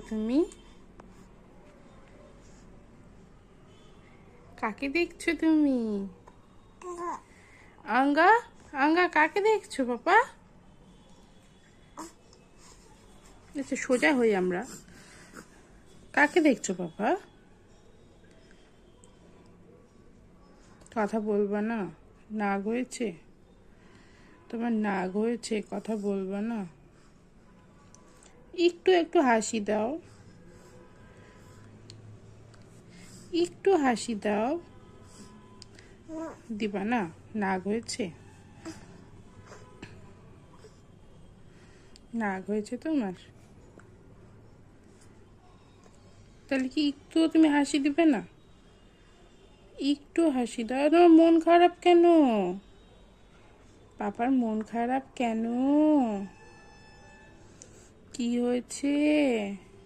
তুমি? কাকে দেখছো তুমি? আঙ্গা আঙ্গা কাকে দেখছো পাপা? আচ্ছা সোজা হই আমরা। কাকে দেখছো পাপা? কথা বলবা না? নাগ হয়েছে? তোমার নাগ হয়েছে, কথা বলবা না? একটু একটু হাসি দাও, একটু হাসি দাও। দিবা না? নাগ হয়েছে? নাগ হয়েছে তোমার? তাহলে কি একটু তুমি হাসি দিবে না? একটু হাসি দাও। তোমার মন খারাপ কেন? পাপার মন খারাপ কেন? কি হয়েছে?